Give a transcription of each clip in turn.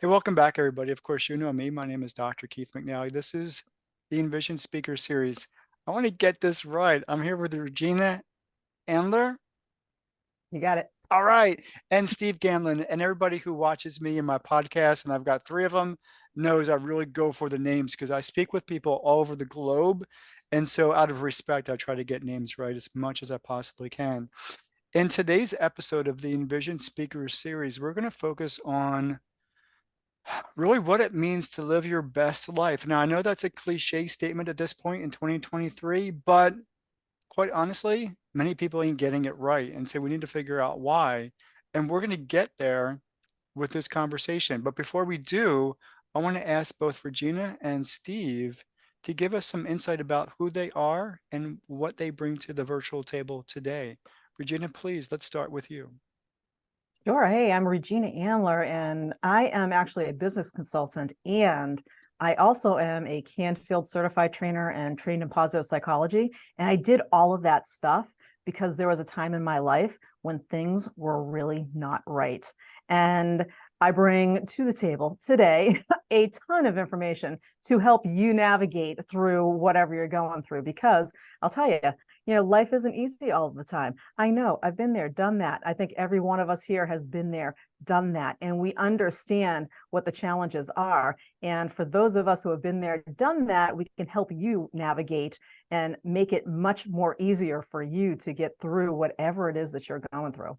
Hey, welcome back, everybody. Of course, you know me. My name is Dr. Keith McNally. This is the Envision Speakers Series. I want to get this right. I'm here with Regina Andler. You got it. All right. And Steve Gamlin. And everybody who watches me in my podcast, and I've got three of them, knows I really go for the names because I speak with people all over the globe. And so, out of respect, I try to get names right as much as I possibly can. In today's episode of the Envision Speakers Series, we're going to focus on really what it means to live your best life. Now, I know that's a cliche statement at this point in 2023, but quite honestly, many people ain't getting it right. And so we need to figure out why. And we're going to get there with this conversation. But before we do, I want to ask both Regina and Steve to give us some insight about who they are and what they bring to the virtual table today. Regina, please, let's start with you. Sure. Hey, I'm Regina Andler, and I am actually a business consultant, and I also am a Canfield certified trainer and trained in positive psychology. And I did all of that stuff because there was a time in my life when things were really not right. And I bring to the table today a ton of information to help you navigate through whatever you're going through, because I'll tell you, life isn't easy all the time. I know, I've been there, done that. I think every one of us here has been there, done that, and we understand what the challenges are. And for those of us who have been there, done that, we can help you navigate and make it much more easier for you to get through whatever it is that you're going through.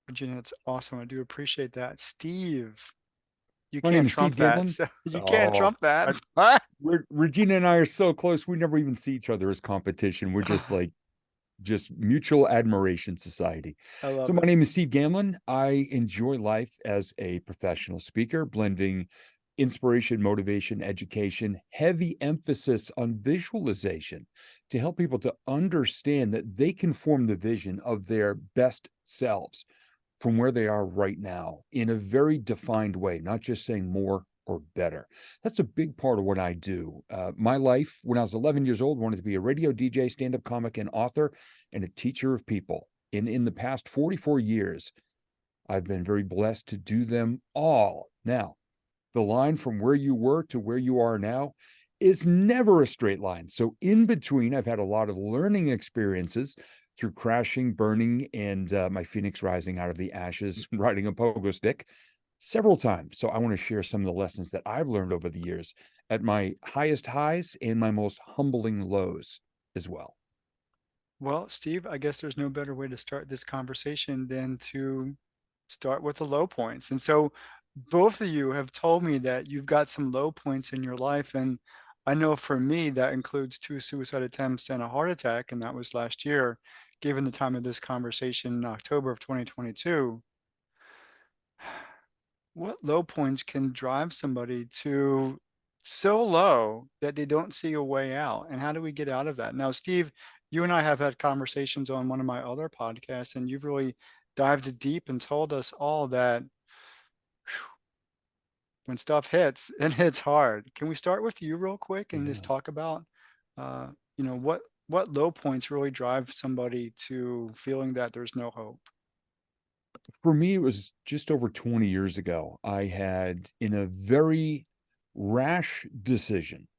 Regina, that's awesome. I do appreciate that. Steve, you My name can't is Steve trump that. Gamlin. So you can't Oh, trump that. I, Regina and I are so close. We never even see each other as competition. We're just like just mutual admiration society. I So love my it. name is Steve Gamlin. I enjoy life as a professional speaker, blending inspiration, motivation, education, heavy emphasis on visualization to help people to understand that they can form the vision of their best selves from where they are right now in a very defined way, not just saying more or better. That's a big part of what I do. My life, when I was 11 years old, wanted to be a radio DJ, stand-up comic, and author, and a teacher of people. In the past 44 years, I've been very blessed to do them all. Now, the line from where you were to where you are now is never a straight line. So in between, I've had a lot of learning experiences through crashing, burning, and my phoenix rising out of the ashes, riding a pogo stick several times. So I want to share some of the lessons that I've learned over the years at my highest highs and my most humbling lows as well. Well, Steve, I guess there's no better way to start this conversation than to start with the low points. And so both of you have told me that you've got some low points in your life. And I know for me, that includes two suicide attempts and a heart attack. And that was last year, given the time of this conversation in October of 2022. What low points can drive somebody to so low that they don't see a way out? And how do we get out of that? Now, Steve, you and I have had conversations on one of my other podcasts, and you've really dived deep and told us all that when stuff hits, it hits hard. Can we start with you real quick and just Yeah. talk about, uh, what low points really drive somebody to feeling that there's no hope? For me, it was just over 20 years ago. I had, in a very rash decision,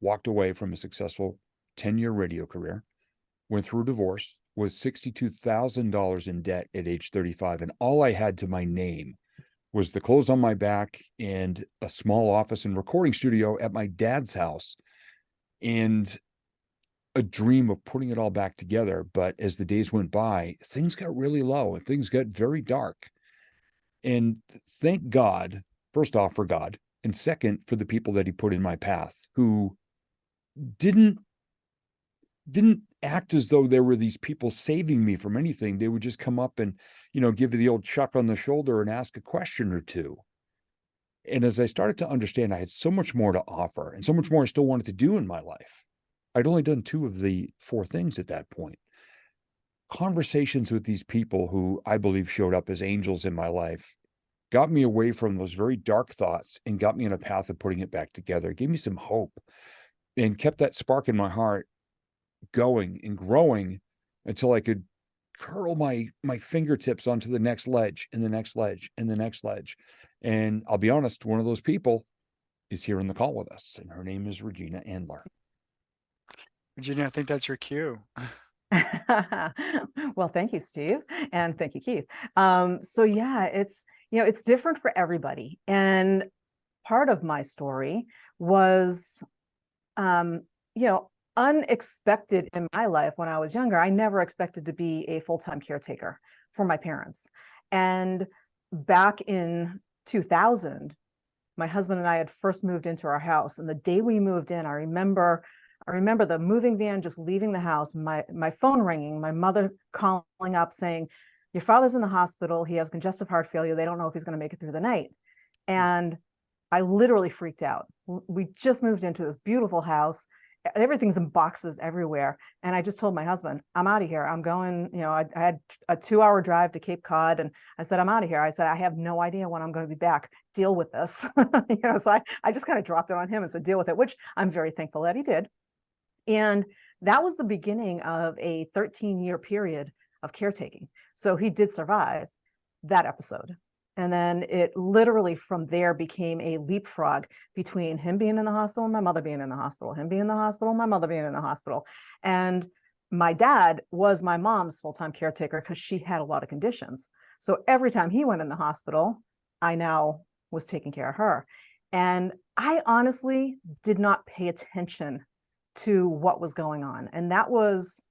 walked away from a successful 10-year radio career, went through a divorce, was $62,000 in debt at age 35. And all I had to my name was the clothes on my back and a small office and recording studio at my dad's house, and a dream of putting it all back together. But as the days went by, things got really low and things got very dark. And thank God, first off, for God, and second, for the people that he put in my path who didn't didn't act as though there were these people saving me from anything. They would just come up and, give you the old chuck on the shoulder and ask a question or two. And as I started to understand, I had so much more to offer and so much more I still wanted to do in my life. I'd only done two of the four things at that point. Conversations with these people who I believe showed up as angels in my life got me away from those very dark thoughts and got me on a path of putting it back together. It gave me some hope and kept that spark in my heart going and growing until I could curl my fingertips onto the next ledge and the next ledge and the next ledge. And I'll be honest, one of those people is here in the call with us, and her name is Regina Andler. Virginia, I think that's your cue. Well, thank you, Steve, and thank you, Keith. So yeah, it's different for everybody. And part of my story was, um, you know, unexpected in my life when I was younger. I never expected to be a full-time caretaker for my parents. And back in 2000, my husband and I had first moved into our house. And the day we moved in, I remember the moving van just leaving the house, my phone ringing, my mother calling up saying, your father's in the hospital. He has congestive heart failure. They don't know if he's going to make it through the night. And I literally freaked out. We just moved into this beautiful house. Everything's in boxes everywhere. And I just told my husband, I'm out of here. I'm going, I had a 2-hour drive to Cape Cod. And I said, I'm out of here. I said, I have no idea when I'm going to be back. Deal with this. So I just kind of dropped it on him and said, deal with it, which I'm very thankful that he did. And that was the beginning of a 13-year period of caretaking. So he did survive that episode. And then it literally from there became a leapfrog between him being in the hospital and my mother being in the hospital, him being in the hospital, my mother being in the hospital. And my dad was my mom's full-time caretaker because she had a lot of conditions. So every time he went in the hospital, I now was taking care of her. And I honestly did not pay attention to what was going on. And that was,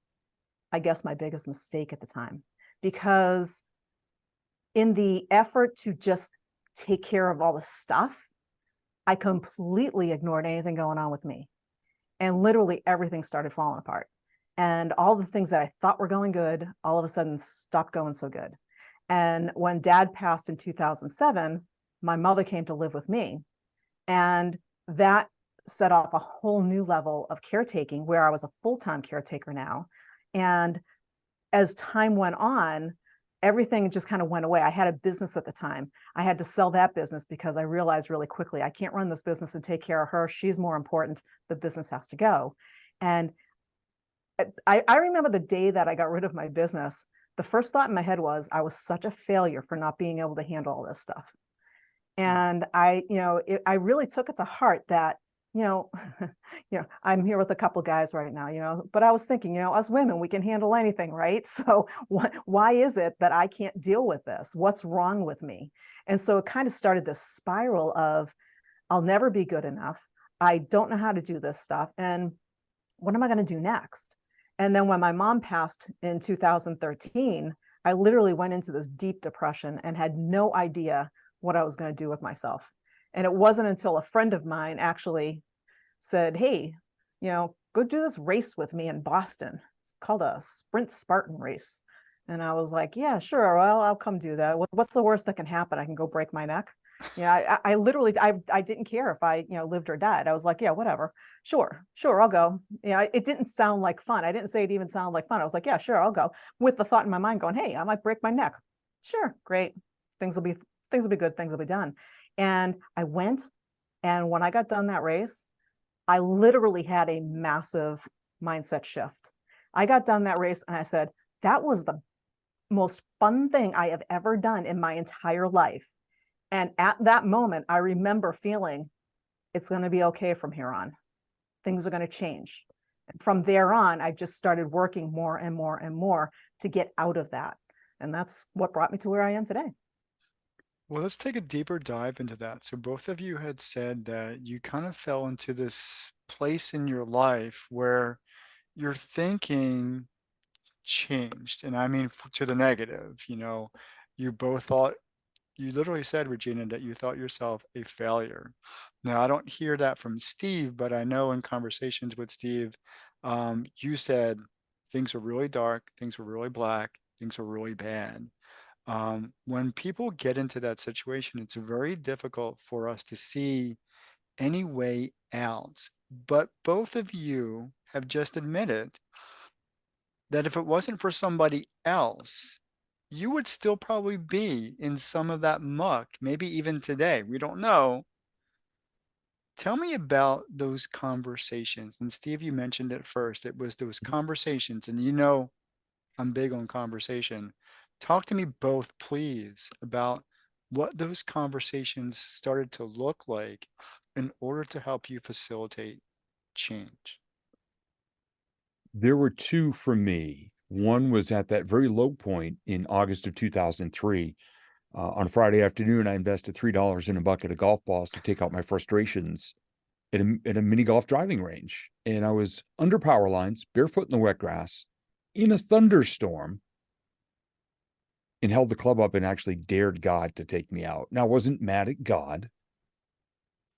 I guess, my biggest mistake at the time, because in the effort to just take care of all the stuff, I completely ignored anything going on with me. And literally everything started falling apart. And all the things that I thought were going good, all of a sudden stopped going so good. And when dad passed in 2007, my mother came to live with me. And that set off a whole new level of caretaking where I was a full-time caretaker now. And as time went on, everything just kind of went away. I had a business at the time. I had to sell that business because I realized really quickly, I can't run this business and take care of her. She's more important. The business has to go. And I remember the day that I got rid of my business, the first thought in my head was, I was such a failure for not being able to handle all this stuff. And I really took it to heart that, I'm here with a couple guys right now, but I was thinking, us women, we can handle anything, right? So why is it that I can't deal with this? What's wrong with me? And so it kind of started this spiral of, I'll never be good enough. I don't know how to do this stuff. And what am I going to do next? And then when my mom passed in 2013, I literally went into this deep depression and had no idea what I was going to do with myself. And it wasn't until a friend of mine actually said, hey, go do this race with me in Boston. It's called a Sprint Spartan race. And I was like, yeah, sure. Well, I'll come do that. What's the worst that can happen? I can go break my neck. Yeah, I literally, I didn't care if I, lived or died. I was like, yeah, whatever. Sure, I'll go. It didn't sound like fun. I didn't say it even sounded like fun. I was like, yeah, sure, I'll go. With the thought in my mind going, hey, I might break my neck. Sure, great. Things will be good. Things will be done. And I went, and when I got done that race, I literally had a massive mindset shift. I got done that race and I said, that was the most fun thing I have ever done in my entire life. And at that moment, I remember feeling it's going to be okay from here on. Things are going to change. And from there on, I just started working more and more and more to get out of that. And that's what brought me to where I am today. Well, let's take a deeper dive into that. So both of you had said that you kind of fell into this place in your life where your thinking changed. And I mean to the negative, you both thought, you literally said, Regina, that you thought yourself a failure. Now, I don't hear that from Steve, but I know in conversations with Steve, you said things were really dark, things were really black, things were really bad. When people get into that situation, it's very difficult for us to see any way out. But both of you have just admitted that if it wasn't for somebody else, you would still probably be in some of that muck, maybe even today. We don't know. Tell me about those conversations. And Steve, you mentioned it first. It was those conversations, and I'm big on conversation. Talk to me both, please, about what those conversations started to look like in order to help you facilitate change. There were two for me. One was at that very low point in August of 2003. On a Friday afternoon, I invested $3 in a bucket of golf balls to take out my frustrations at a mini golf driving range. And I was under power lines, barefoot in the wet grass, in a thunderstorm, and held the club up and actually dared God to take me out. Now, I wasn't mad at God,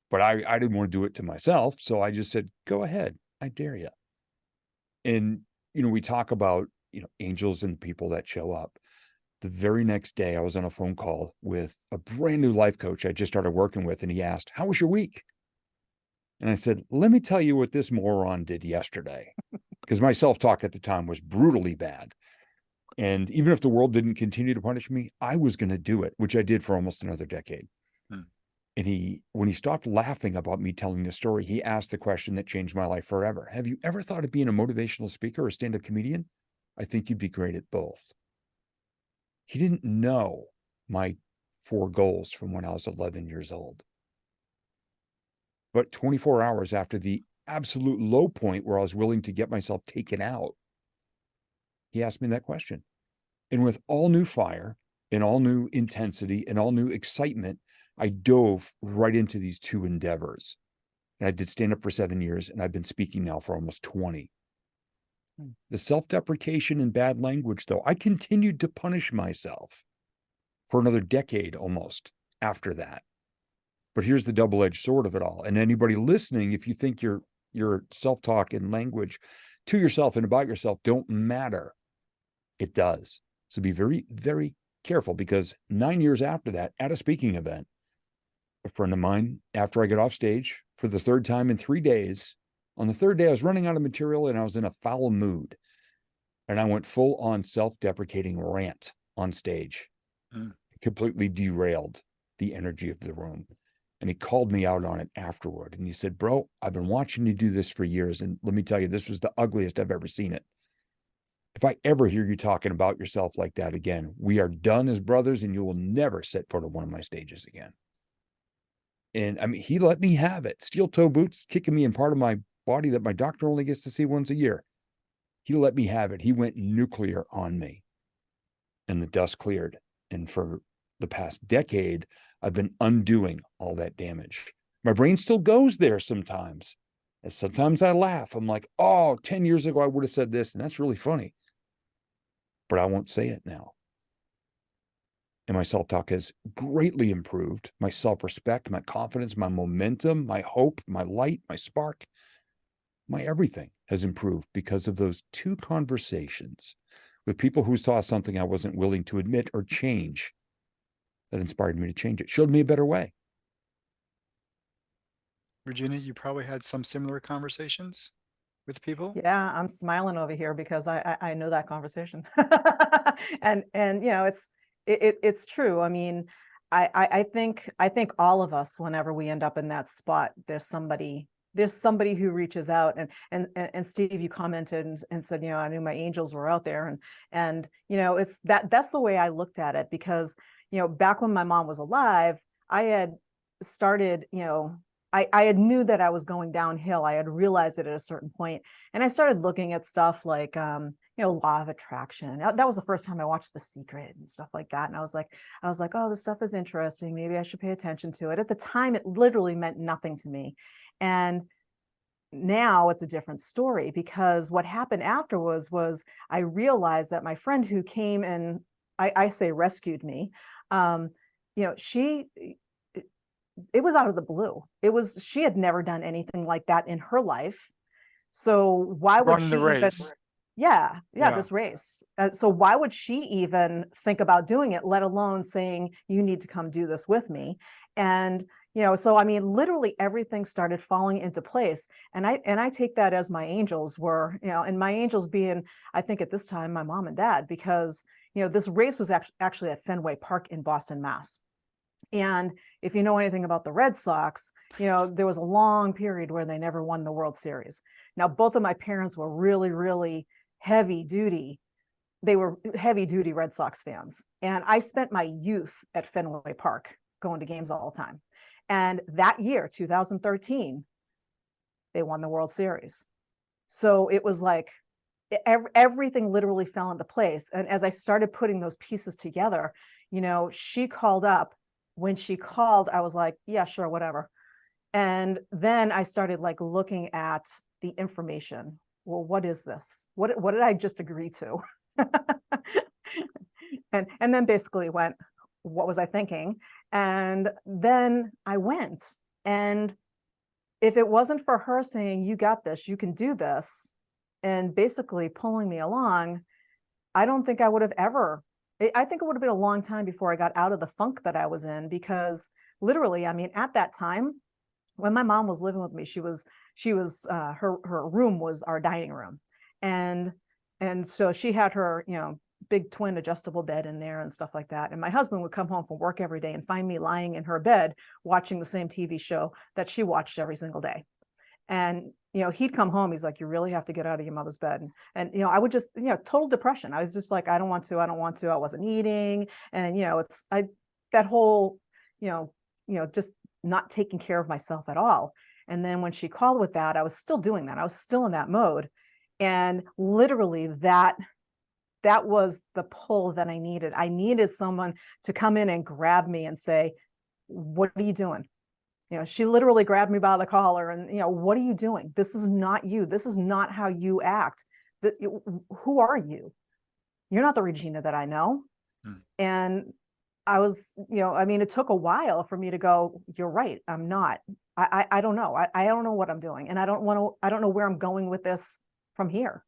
but I didn't want to do it to myself. So I just said, go ahead. I dare you. And, we talk about, angels and people that show up. The very next day, I was on a phone call with a brand new life coach I just started working with. And he asked, how was your week? And I said, let me tell you what this moron did yesterday. Because my self-talk at the time was brutally bad. And even if the world didn't continue to punish me, I was going to do it, which I did for almost another decade. Hmm. And when he stopped laughing about me telling the story, he asked the question that changed my life forever. Have you ever thought of being a motivational speaker or a stand-up comedian? I think you'd be great at both. He didn't know my 4 goals from when I was 11 years old. But 24 hours after the absolute low point where I was willing to get myself taken out, he asked me that question. And with all new fire and all new intensity and all new excitement, I dove right into these 2 endeavors. And I did stand up for 7 years, and I've been speaking now for almost 20. The self-deprecation and bad language, though, I continued to punish myself for another decade almost after that. But here's the double-edged sword of it all. And anybody listening, if you think your self-talk and language to yourself and about yourself don't matter, it does. So be very, very careful, because 9 years after that, at a speaking event, a friend of mine, after I got off stage for the 3rd time in 3 days, on the 3rd day, I was running out of material and I was in a foul mood. And I went full on self-deprecating rant on stage. Completely derailed the energy of the room. And he called me out on it afterward. And he said, bro, I've been watching you do this for years. And let me tell you, this was the ugliest I've ever seen it. If I ever hear you talking about yourself like that again, we are done as brothers and you will never set foot on one of my stages again. And I mean, he let me have it. Steel toe boots kicking me in part of my body that my doctor only gets to see once a year. He let me have it. He went nuclear on me and the dust cleared. And for the past decade, I've been undoing all that damage. My brain still goes there sometimes. And sometimes I laugh. I'm like, oh, 10 years ago, I would have said this. And that's really funny. But I won't say it now. And my self-talk has greatly improved. My self-respect, my confidence, my momentum, my hope, my light, my spark, my everything has improved because of those 2 conversations with people who saw something I wasn't willing to admit or change that inspired me to change it, showed me a better way. Regina, you probably had some similar conversations with people. Yeah, I'm smiling over here because I know that conversation. and it's true. I mean, I think all of us, whenever we end up in that spot, there's somebody who reaches out. And Steve, you commented and said, I knew my angels were out there. And it's that's the way I looked at it, because back when my mom was alive, I had started, I had knew that I was going downhill. I had realized it at a certain point. And I started looking at stuff like, law of attraction. That was the first time I watched The Secret and stuff like that. And I was like, oh, this stuff is interesting. Maybe I should pay attention to it. At the time, it literally meant nothing to me. And now it's a different story, because what happened afterwards was I realized that my friend who came and I say rescued me, it was out of the blue. She had never done anything like that in her life. So why would Running she the even, race. yeah, Yeah. this race. So why would she even think about doing it, let alone saying, you need to come do this with me? And, so I mean, literally everything started falling into place. And I take that as my angels were, and my angels being, I think at this time, my mom and dad, because, this race was actually at Fenway Park in Boston, Mass. And if you know anything about the Red Sox, there was a long period where they never won the World Series. Now, both of my parents were really, really heavy duty they were heavy duty Red Sox fans. And I spent my youth at Fenway Park going to games all the time. And that year, 2013, they won the World Series. So it was like everything literally fell into place. And as I started putting those pieces together, you know, she called up. When she called, I was like, yeah, sure, whatever. And then I started like looking at the information. Well, what is this? What did I just agree to? and then basically went, what was I thinking? And then I went. And if it wasn't for her saying, you got this, you can do this, and basically pulling me along, I don't think I would have ever, I think it would have been a long time before I got out of the funk that I was in, because literally, I mean, at that time, when my mom was living with me, her room was our dining room. And so she had her, you know, big twin adjustable bed in there and stuff like that. And my husband would come home from work every day and find me lying in her bed watching the same TV show that she watched every single day. And, you know, he'd come home, he's like, you really have to get out of your mother's bed. And, you know, I would just, you know, total depression. I was just like, I don't want to, I wasn't eating. And, you know, that whole, you know, just not taking care of myself at all. And then when she called with that, I was still doing that. I was still in that mode. And literally that was the pull that I needed. I needed someone to come in and grab me and say, what are you doing? You know, she literally grabbed me by the collar and, you know, what are you doing? This is not you. This is not how you act. Who are you? You're not the Regina that I know. And I was, you know, I mean, it took a while for me to go, you're right. I'm not, I don't know. I don't know what I'm doing. And I don't know where I'm going with this from here.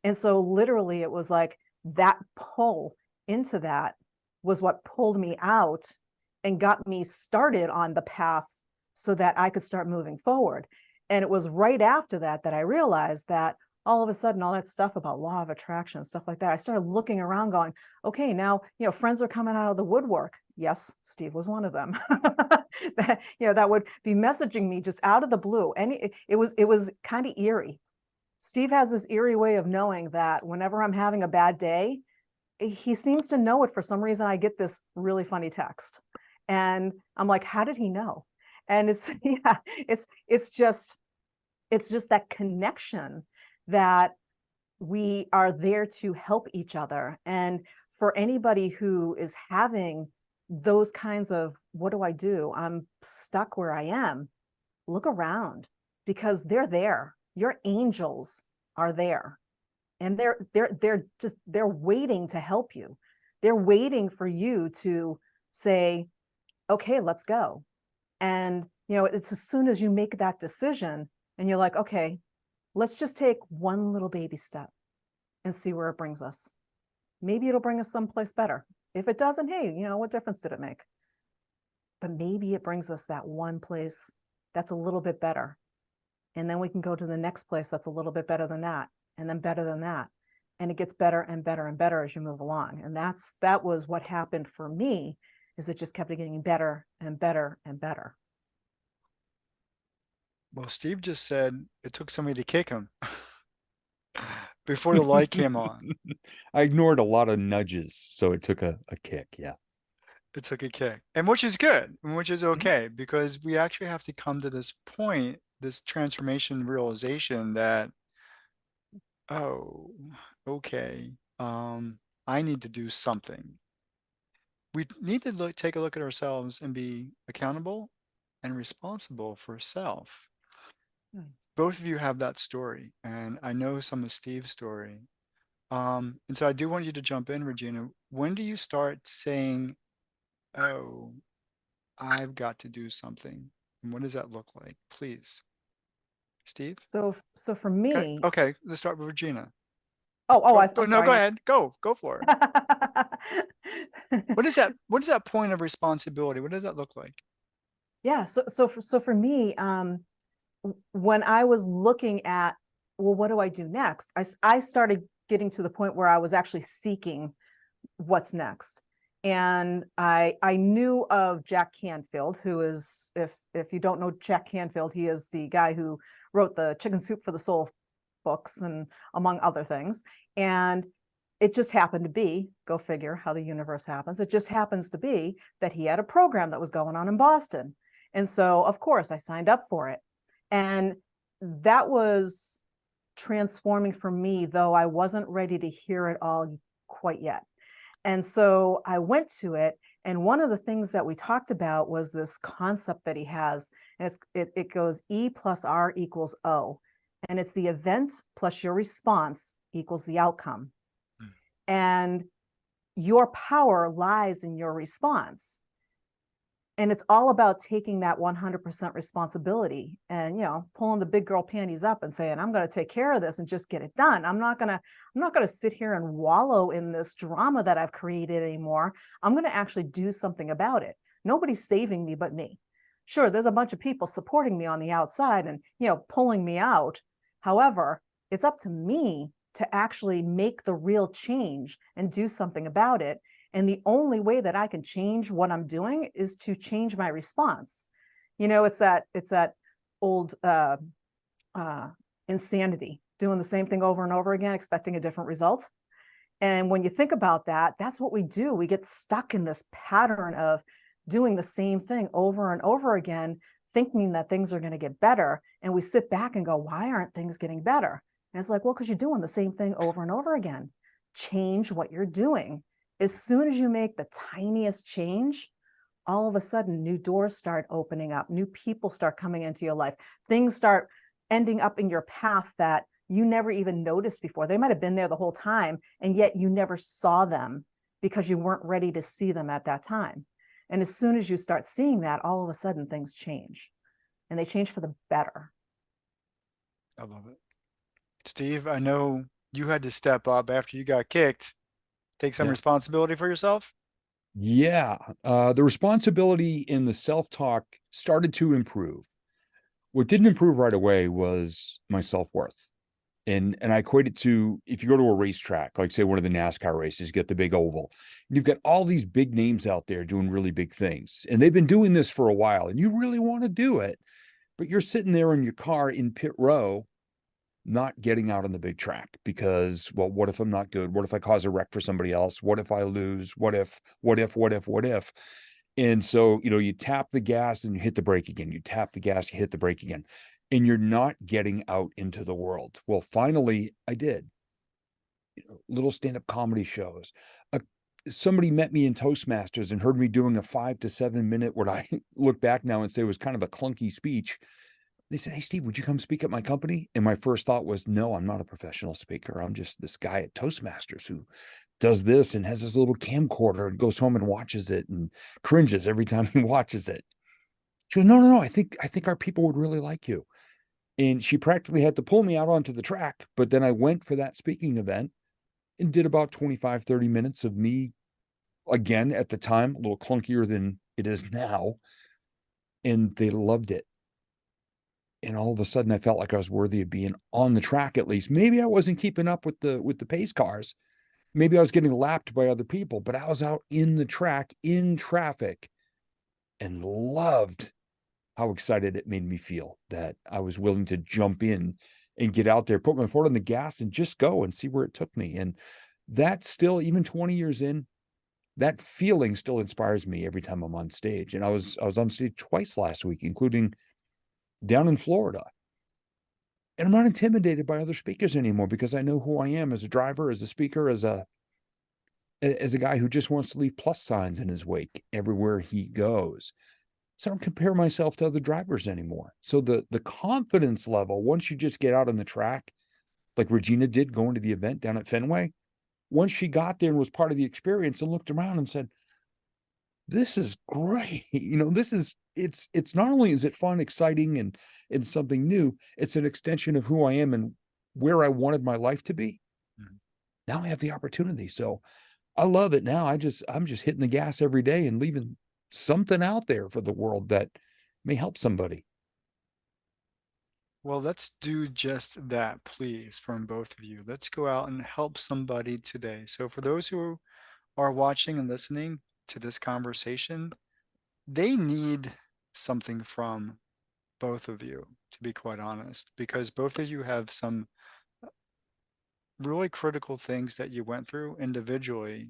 And so literally it was like that pull into that was what pulled me out and got me started on the path so that I could start moving forward. And it was right after that that I realized that all of a sudden, all that stuff about law of attraction and stuff like that, I started looking around going, okay, now, you know, friends are coming out of the woodwork. Yes, Steve was one of them. That, you know, that would be messaging me just out of the blue. And it was kind of eerie. Steve has this eerie way of knowing that whenever I'm having a bad day, he seems to know it. For some reason, I get this really funny text. And I'm like, how did he know? And it's, yeah, it's just that connection that we are there to help each other. And for anybody who is having those kinds of, what do I do? I'm stuck where I am. Look around, because they're there. Your angels are there. And they're waiting to help you. They're waiting for you to say, okay, let's go. And, you know, it's as soon as you make that decision and you're like, okay, let's just take one little baby step and see where it brings us. Maybe it'll bring us someplace better. If it doesn't, hey, you know, what difference did it make? But maybe it brings us that one place that's a little bit better. And then we can go to the next place that's a little bit better than that, and then better than that. And it gets better and better and better as you move along. And that was what happened for me, is it just kept getting better and better and better. Well, Steve just said it took somebody to kick him before the light came on. I ignored a lot of nudges, so it took a kick. Yeah. It took a kick, and which is good, and which is okay, because we actually have to come to this point, this transformation realization that, oh, okay, I need to do something. We need to take a look at ourselves and be accountable and responsible for self. Both of you have that story, and I know some of Steve's story. And so I do want you to jump in, Regina. When do you start saying, oh, I've got to do something? And what does that look like? Please. Steve? So for Okay, me, okay, let's start with Regina. I'm No, sorry. go ahead. Go for it. What is that point of responsibility? What does that look like? Yeah. So for me, when I was looking at, well, what do I do next? I started getting to the point where I was actually seeking what's next. And I knew of Jack Canfield, who is, if you don't know Jack Canfield, he is the guy who wrote the Chicken Soup for the Soul books, and among other things. And It just happened to be, go figure how the universe happens. It just happens to be that he had a program that was going on in Boston. And so, of course, I signed up for it. And that was transforming for me, though I wasn't ready to hear it all quite yet. And so I went to it. And one of the things that we talked about was this concept that he has. And it goes E plus R equals O. And it's the event plus your response equals the outcome. And your power lies in your response. And it's all about taking that 100% responsibility and, pulling the big girl panties up and saying, I'm going to take care of this and just get it done. I'm not going to sit here and wallow in this drama that I've created anymore. I'm going to actually do something about it. Nobody's saving me but me. Sure, there's a bunch of people supporting me on the outside and, pulling me out. However, it's up to me to actually make the real change and do something about it. And the only way that I can change what I'm doing is to change my response. It's that old insanity, doing the same thing over and over again, expecting a different result. And when you think about that, that's what we do. We get stuck in this pattern of doing the same thing over and over again, thinking that things are going to get better. And we sit back and go, why aren't things getting better? And it's like, well, because you're doing the same thing over and over again. Change what you're doing. As soon as you make the tiniest change, all of a sudden new doors start opening up, new people start coming into your life, things start ending up in your path that you never even noticed before. They might have been there the whole time, and yet you never saw them because you weren't ready to see them at that time. And as soon as you start seeing that, all of a sudden things change, and they change for the better. I love it. Steve, I know you had to step up after you got kicked, take some Yeah. responsibility for yourself. Yeah. The responsibility in the self-talk started to improve. What didn't improve right away was my self-worth. And I equate it to, if you go to a racetrack, like say one of the NASCAR races, you get the big oval. You've got all these big names out there doing really big things. And they've been doing this for a while, and you really want to do it, but you're sitting there in your car in pit row, not getting out on the big track because, well, what if I'm not good? What if I cause a wreck for somebody else? What if I lose? What if? And so, you tap the gas and you hit the brake again. You tap the gas, you hit the brake again, and you're not getting out into the world. Well, finally, I did. Little stand-up comedy shows. Somebody met me in Toastmasters and heard me doing a 5 to 7 minute, what I look back now and say was kind of a clunky speech. They said, "Hey, Steve, would you come speak at my company?" And my first thought was, no, I'm not a professional speaker. I'm just this guy at Toastmasters who does this and has this little camcorder and goes home and watches it and cringes every time he watches it. She goes, no, I think our people would really like you. And she practically had to pull me out onto the track. But then I went for that speaking event and did about 25, 30 minutes of me, again, at the time, a little clunkier than it is now. And they loved it. And all of a sudden I felt like I was worthy of being on the track. At least maybe I wasn't keeping up with the pace cars. Maybe I was getting lapped by other people, but I was out in the track in traffic and loved how excited it made me feel that I was willing to jump in and get out there, put my foot on the gas and just go and see where it took me. And that still, even 20 years in, that feeling still inspires me every time I'm on stage. And I was on stage twice last week, including down in Florida. And I'm not intimidated by other speakers anymore because I know who I am as a driver, as a speaker, as a guy who just wants to leave plus signs in his wake everywhere he goes. So I don't compare myself to other drivers anymore. So the confidence level, once you just get out on the track, like Regina did going to the event down at Fenway, once she got there and was part of the experience and looked around and said, this is great. It's not only is it fun, exciting, and something new, it's an extension of who I am and where I wanted my life to be. Mm-hmm. Now I have the opportunity. So I love it now. I'm just hitting the gas every day and leaving something out there for the world that may help somebody. Well, let's do just that, please, from both of you. Let's go out and help somebody today. So for those who are watching and listening to this conversation, they need something from both of you, to be quite honest, because both of you have some really critical things that you went through individually,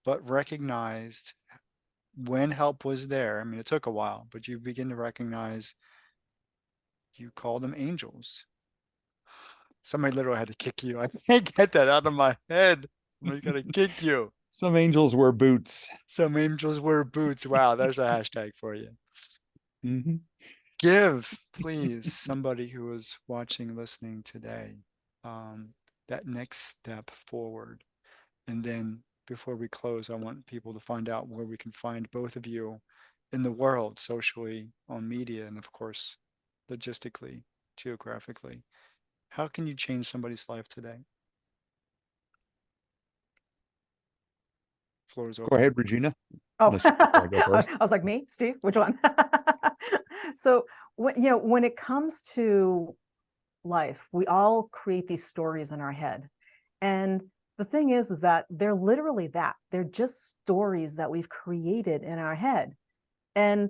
but recognized when help was there. I mean, it took a while, but you begin to recognize you call them angels. Somebody literally had to kick you. I can't get that out of my head. Somebody's got to kick you. Some angels wear boots. Some angels wear boots. Wow, there's a hashtag for you. Mm-hmm. Give, please, somebody who is watching, listening today, that next step forward. And then before we close, I want people to find out where we can find both of you in the world, socially, on media, and of course, logistically, geographically. How can you change somebody's life today? Floor is Go open. ahead, Regina. Oh, Unless you prefer I go I first. was like, me, Steve, which one? So when it comes to life, we all create these stories in our head. And the thing is that they're literally that. They're just stories that we've created in our head. And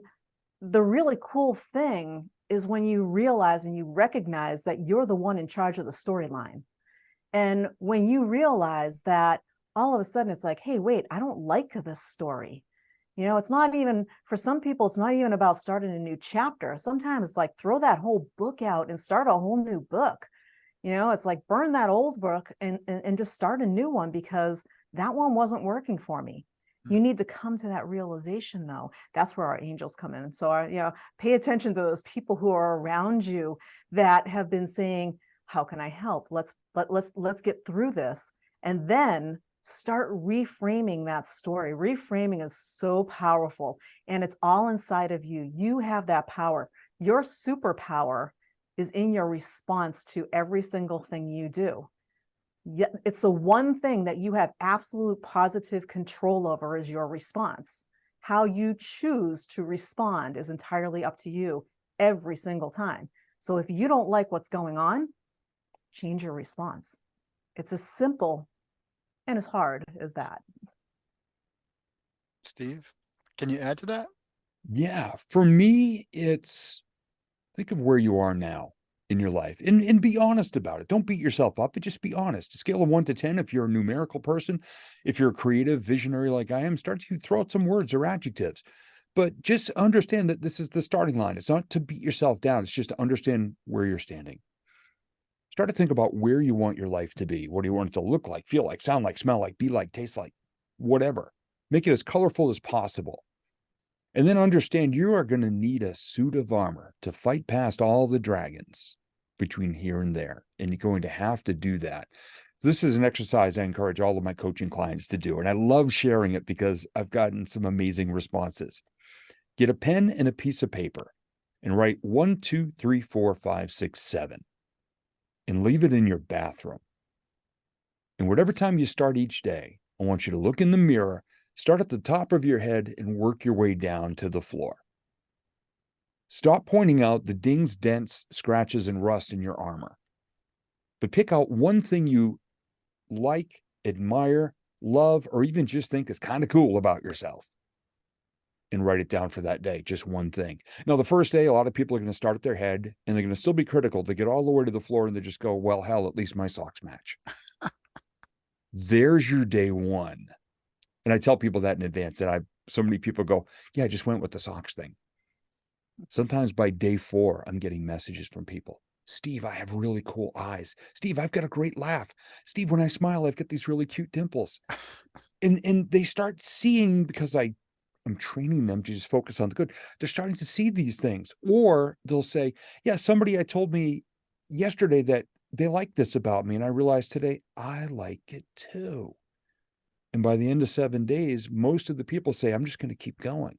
the really cool thing is when you realize and you recognize that you're the one in charge of the storyline. And when you realize that all of a sudden it's like, hey, wait, I don't like this story. It's not even, for some people, it's not even about starting a new chapter. Sometimes it's like throw that whole book out and start a whole new book. It's like burn that old book and just start a new one because that one wasn't working for me. You need to come to that realization, though. That's where our angels come in. So, pay attention to those people who are around you that have been saying, "How can I help? Let's get through this," and then start reframing that story. Reframing is so powerful, and it's all inside of you. You have that power. Your superpower is in your response to every single thing you do. Yet it's the one thing that you have absolute positive control over is your response. How you choose to respond is entirely up to you every single time. So if you don't like what's going on, change your response. It's as simple and as hard as that. Steve, can you add to that? Yeah, for me, it's think of where you are now in your life and be honest about it. Don't beat yourself up, but just be honest. A scale of 1 to 10, if you're a numerical person, if you're a creative visionary like I am, start to throw out some words or adjectives. But just understand that this is the starting line. It's not to beat yourself down. It's just to understand where you're standing. Start to think about where you want your life to be. What do you want it to look like, feel like, sound like, smell like, be like, taste like, whatever. Make it as colorful as possible. And then understand you are going to need a suit of armor to fight past all the dragons between here and there. And you're going to have to do that. This is an exercise I encourage all of my coaching clients to do. And I love sharing it because I've gotten some amazing responses. Get a pen and a piece of paper and write 1, 2, 3, 4, 5, 6, 7 and leave it in your bathroom. And whatever time you start each day, I want you to look in the mirror, start at the top of your head and work your way down to the floor. Stop pointing out the dings, dents, scratches, and rust in your armor. But pick out one thing you like, admire, love, or even just think is kind of cool about yourself and write it down for that day, just one thing. Now, the first day, a lot of people are going to start at their head and they're going to still be critical. They get all the way to the floor and they just go, well, hell, at least my socks match. There's your day one. And I tell people that in advance. And so many people go, yeah, I just went with the socks thing. Sometimes by day 4, I'm getting messages from people. Steve, I have really cool eyes. Steve, I've got a great laugh. Steve, when I smile, I've got these really cute dimples. And they start seeing, because I'm training them to just focus on the good. They're starting to see these things. Or they'll say, yeah, somebody I told me yesterday that they like this about me. And I realized today I like it too. And by the end of 7 days, most of the people say, I'm just going to keep going.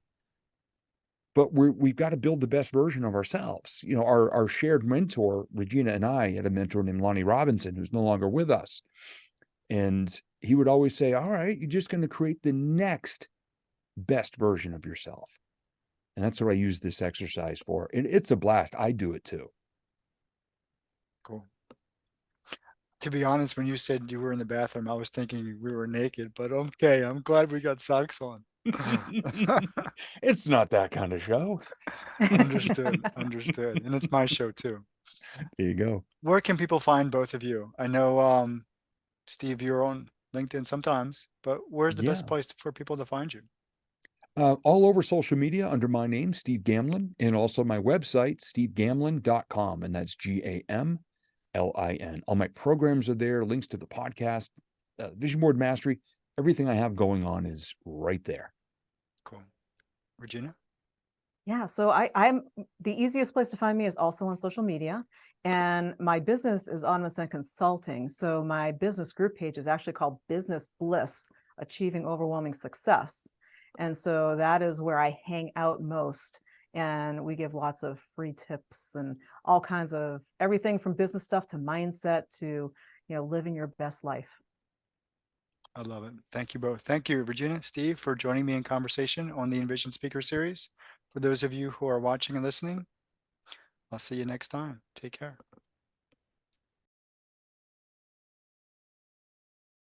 But we've got to build the best version of ourselves. Our shared mentor, Regina and I had a mentor named Lonnie Robinson, who's no longer with us. And he would always say, all right, you're just going to create the next best version of yourself. And that's what I use this exercise for. And it's a blast. I do it too. Cool. To be honest, when you said you were in the bathroom, I was thinking we were naked, but okay, I'm glad we got socks on. It's not that kind of show. Understood. Understood. And it's my show too. There you go. Where can people find both of you? I know Steve, you're on LinkedIn sometimes, but where's the Yeah. best place for people to find you? All over social media under my name, Steve Gamlin, and also my website, stevegamlin.com. And that's Gamlin. All my programs are there, links to the podcast, Vision Board Mastery. Everything I have going on is right there. Cool. Regina? Yeah, so I'm the easiest place to find me is also on social media. And my business is on Ascent Consulting. So my business group page is actually called Business Bliss, Achieving Overwhelming Success. And so that is where I hang out most. And we give lots of free tips and all kinds of everything from business stuff to mindset to, living your best life. I love it. Thank you both. Thank you, Regina, Steve, for joining me in conversation on the Envision Speaker Series. For those of you who are watching and listening, I'll see you next time. Take care.